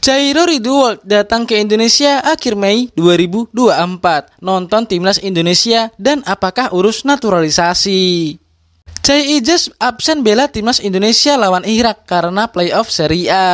Jairo Ridwan datang ke Indonesia akhir Mei 2024. Nonton timnas Indonesia dan apakah urus naturalisasi? Jai Ijaz absen bela timnas Indonesia lawan Irak karena playoff Serie A.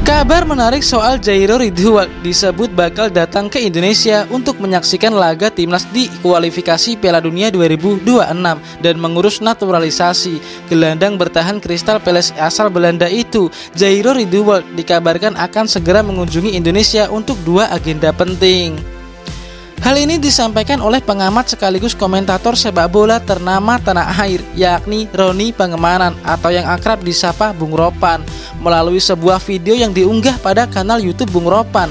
Kabar menarik soal Jairo Ridwan, disebut bakal datang ke Indonesia untuk menyaksikan laga timnas di kualifikasi Piala Dunia 2026 dan mengurus naturalisasi. Gelandang bertahan Crystal Palace asal Belanda itu, Jairo Ridwan, dikabarkan akan segera mengunjungi Indonesia untuk dua agenda penting. Hal ini disampaikan oleh pengamat sekaligus komentator sepak bola ternama tanah air, yakni Roni Pangemanan atau yang akrab disapa Bung Ropan, melalui sebuah video yang diunggah pada kanal YouTube Bung Ropan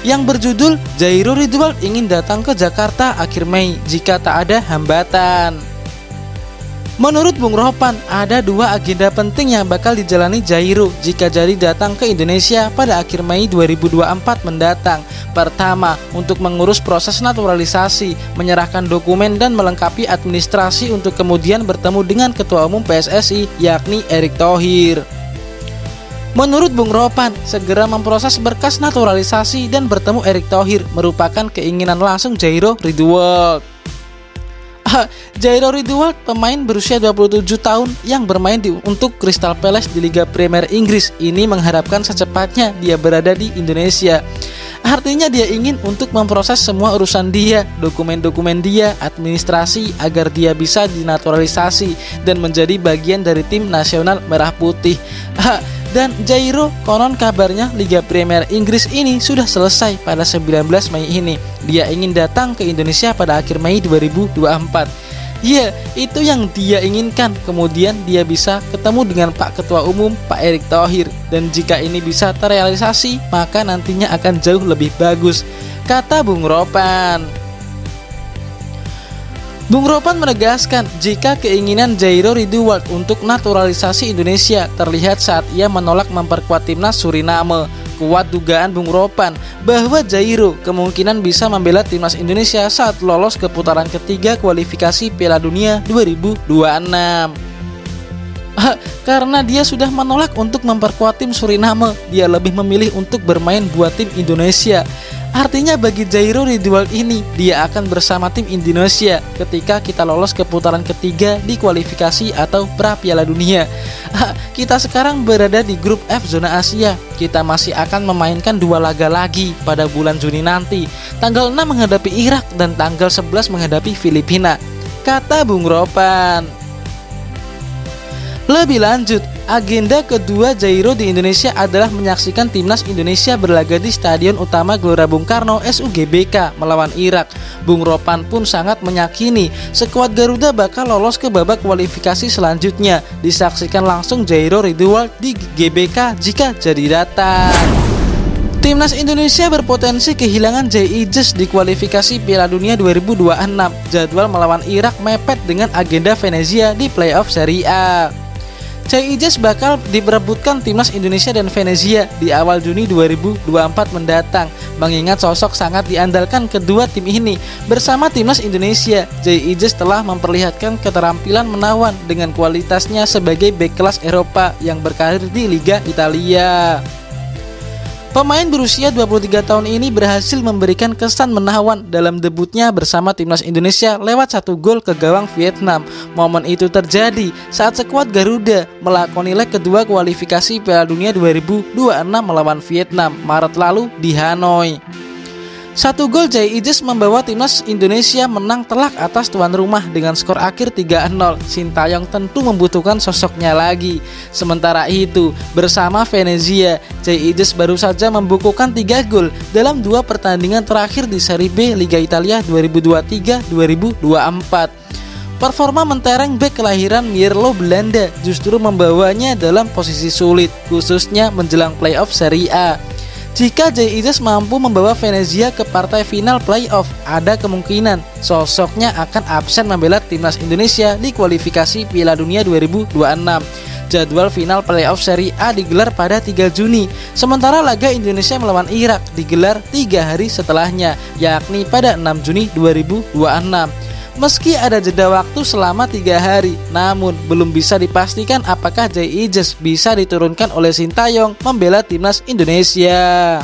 yang berjudul Jairo Ridwan ingin datang ke Jakarta akhir Mei jika tak ada hambatan. Menurut Bung Ropan, ada dua agenda penting yang bakal dijalani Jairo jika jadi datang ke Indonesia pada akhir Mei 2024 mendatang. Pertama, untuk mengurus proses naturalisasi, menyerahkan dokumen dan melengkapi administrasi untuk kemudian bertemu dengan Ketua Umum PSSI, yakni Erick Thohir. Menurut Bung Ropan, segera memproses berkas naturalisasi dan bertemu Erick Thohir merupakan keinginan langsung Jairo Ridwan. Jairo Ridwan, pemain berusia 27 tahun yang bermain untuk Crystal Palace di Liga Premier Inggris ini mengharapkan secepatnya dia berada di Indonesia. Artinya dia ingin untuk memproses semua urusan dia, dokumen-dokumen dia, administrasi agar dia bisa dinaturalisasi dan menjadi bagian dari tim nasional merah putih. Dan Jairo, konon kabarnya Liga Premier Inggris ini sudah selesai pada 19 Mei ini. Dia ingin datang ke Indonesia pada akhir Mei 2024. Ya, itu yang dia inginkan. Kemudian dia bisa ketemu dengan Pak Ketua Umum, Pak Erick Thohir. Dan jika ini bisa terrealisasi, maka nantinya akan jauh lebih bagus, kata Bung Ropan. Bung Ropan menegaskan jika keinginan Jairo Ridwan untuk naturalisasi Indonesia terlihat saat ia menolak memperkuat timnas Suriname. Kuat dugaan Bung Ropan bahwa Jairo kemungkinan bisa membela timnas Indonesia saat lolos ke putaran ketiga kualifikasi Piala Dunia 2026. Karena dia sudah menolak untuk memperkuat tim Suriname, dia lebih memilih untuk bermain buat tim Indonesia. Artinya bagi Jairo Ridwan ini, dia akan bersama tim Indonesia ketika kita lolos ke putaran ketiga di kualifikasi atau pra Piala Dunia. Kita sekarang berada di grup F zona Asia. Kita masih akan memainkan dua laga lagi pada bulan Juni nanti. Tanggal 6 menghadapi Irak dan tanggal 11 menghadapi Filipina, kata Bung Ropan. Lebih lanjut, agenda kedua Jairo di Indonesia adalah menyaksikan timnas Indonesia berlaga di Stadion Utama Gelora Bung Karno SUGBK melawan Irak. Bung Ropan pun sangat meyakini skuad Garuda bakal lolos ke babak kualifikasi selanjutnya. Disaksikan langsung Jairo Ridwan di GBK jika jadi datang. Timnas Indonesia berpotensi kehilangan Jai Ijaz di kualifikasi Piala Dunia 2026. Jadwal melawan Irak mepet dengan agenda Venezia di playoff Serie A. Jai Ijaz bakal diperebutkan timnas Indonesia dan Venezia di awal Juni 2024 mendatang. Mengingat sosok sangat diandalkan kedua tim ini. Bersama timnas Indonesia, Jai Ijaz telah memperlihatkan keterampilan menawan dengan kualitasnya sebagai bek kelas Eropa yang berkarir di Liga Italia. Pemain berusia 23 tahun ini berhasil memberikan kesan menawan dalam debutnya bersama timnas Indonesia lewat 1 gol ke gawang Vietnam. Momen itu terjadi saat skuad Garuda melakoni leg kedua kualifikasi Piala Dunia 2026 melawan Vietnam Maret lalu di Hanoi. 1 gol Jai Ijaz membawa timnas Indonesia menang telak atas tuan rumah dengan skor akhir 3-0. Sintayong tentu membutuhkan sosoknya lagi. Sementara itu, bersama Venezia, Jai Ijaz baru saja membukukan 3 gol dalam 2 pertandingan terakhir di Serie B Liga Italia 2023-2024. Performa mentereng bek kelahiran Mierlo Belanda justru membawanya dalam posisi sulit, khususnya menjelang playoff Serie A. Jika Jai Ijaz mampu membawa Venezia ke partai final playoff, ada kemungkinan sosoknya akan absen membela timnas Indonesia di kualifikasi Piala Dunia 2026. Jadwal final playoff Serie A digelar pada 3 Juni, sementara laga Indonesia melawan Irak digelar 3 hari setelahnya, yakni pada 6 Juni 2026. Meski ada jeda waktu selama 3 hari, namun belum bisa dipastikan apakah Jay Ijes bisa diturunkan oleh Sintayong membela timnas Indonesia.